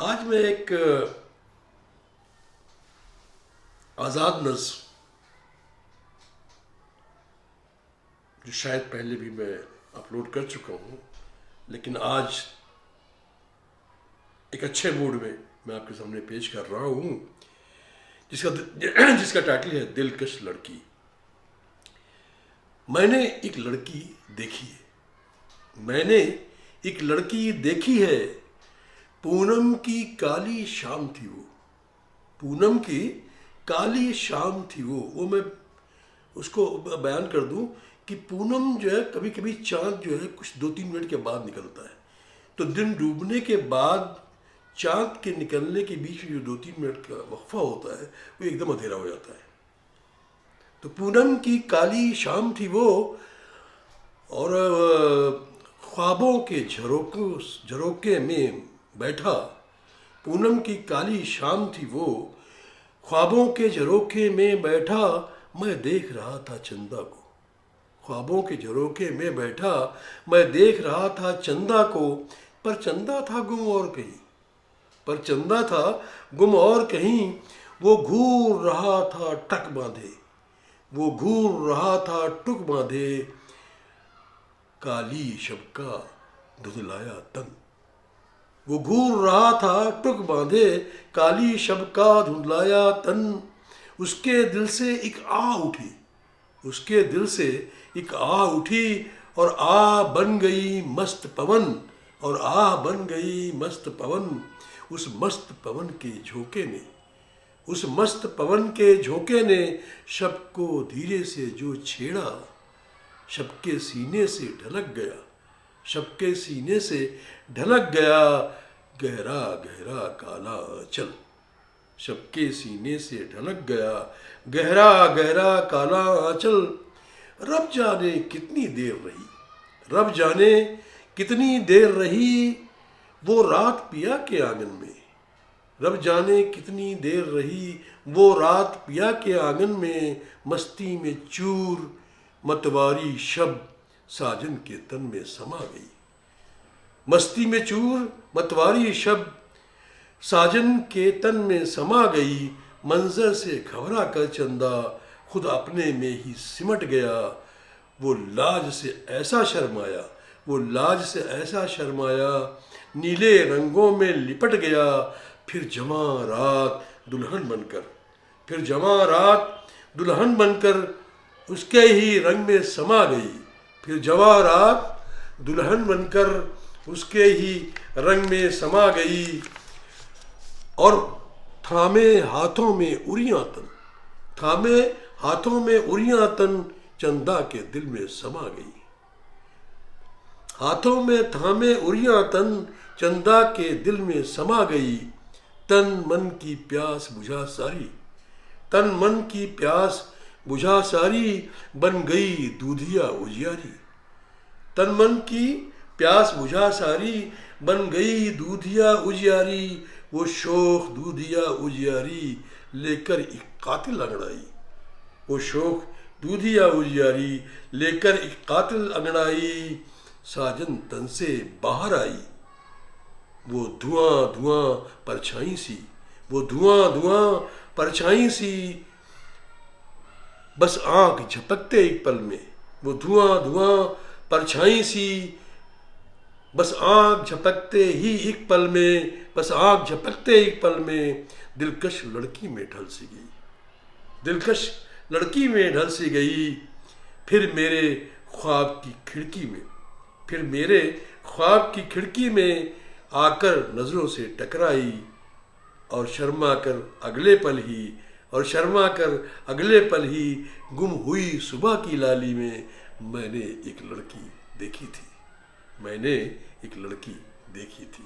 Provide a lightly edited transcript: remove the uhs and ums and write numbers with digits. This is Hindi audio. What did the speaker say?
आज मैं एक आज़ाद नज़्म, जो शायद पहले भी मैं अपलोड कर चुका हूँ, लेकिन आज एक अच्छे मूड में मैं आपके सामने पेश कर रहा हूँ, जिसका टाइटल है दिलकश लड़की। मैंने एक लड़की देखी है, मैंने एक लड़की देखी है, पूनम की काली शाम थी वो, पूनम की काली शाम थी वो मैं उसको बयान कर दूं कि पूनम जो है कभी कभी चाँद जो है कुछ 2-3 मिनट के बाद निकलता है, तो दिन डूबने के बाद चाँद के निकलने के बीच में जो 2-3 मिनट का वक्फा होता है वो एकदम अंधेरा हो जाता है। तो पूनम की काली शाम थी वो, और ख्वाबों के झरोके में बैठा, पूनम की काली शाम थी वो, ख्वाबों के झरोखे में बैठा, मैं देख रहा था चंदा को, ख्वाबों के झरोखे में बैठा, मैं देख रहा था चंदा को, पर चंदा था गुम और कहीं, पर चंदा था गुम और कहीं, वो घूर रहा था टक बांधे, वो घूर रहा था टुक बांधे, काली शब का धुंधलाया तन, वो घूर रहा था टुक बांधे, काली शब का धुंधलाया तन, उसके दिल से एक आ उठी, उसके दिल से एक आ उठी, और आ बन गई मस्त पवन, और आ बन गई मस्त पवन, उस मस्त पवन के झोंके ने, उस मस्त पवन के झोंके ने शब को धीरे से जो छेड़ा, शब के सीने से ढलक गया, शब के सीने से ढलक गया, गहरा गहरा काला आंचल, शब के सीने से ढलक गया, गहरा गहरा काला आंचल, रब जाने कितनी देर रही, रब जाने कितनी देर रही, वो रात पिया के आंगन में, रब जाने कितनी देर रही, वो रात पिया के आंगन में, मस्ती में चूर मतवारी शब साजन के तन में समा गई, मस्ती में चूर मतवारी शब साजन के तन में समा गई, मंजर से घबरा कर चंदा खुद अपने में ही सिमट गया, वो लाज से ऐसा शर्माया, वो लाज से ऐसा शर्माया, नीले रंगों में लिपट गया, फिर जमा रात दुल्हन बनकर, फिर जमा रात दुल्हन बनकर उसके ही रंग में समा गई, फिर जमा रात दुल्हन बनकर उसके ही रंग में समा गई, और थामे हाथों में उरियां तन, थामे हाथों में उरियां तन, चंदा के दिल में समा गई, हाथों में थामे उरियां तन, चंदा के दिल में समा गई, तन मन की प्यास बुझा सारी, तन मन की प्यास बुझा सारी, बन गई दूधिया उजियारी, तन मन की प्यास बुझा सारी, बन गई दूधिया उजियारी, वो शोख दूधिया उजियारी लेकर एक कातिल अंगड़ाई, वो शोख दूधिया उजियारी लेकर एक कातिल अंगड़ाई, साजन तन से बाहर आई, वो धुआं धुआं परछाई सी, वो धुआं धुआं परछाई सी, बस आंख झपकते एक पल में, वो धुआं धुआं परछाई सी, बस आंख झपकते ही एक पल में, बस आंख झपकते एक पल में, दिलकश लड़की में ढल सी गई, दिलकश लड़की में ढल सी गई, फिर मेरे ख्वाब की खिड़की में, फिर मेरे ख्वाब की खिड़की में आकर नजरों से टकराई, और शर्मा कर अगले पल ही, और शर्मा कर अगले पल ही, गुम हुई सुबह की लाली में मैंने एक लड़की देखी थी, मैंने एक लड़की देखी थी।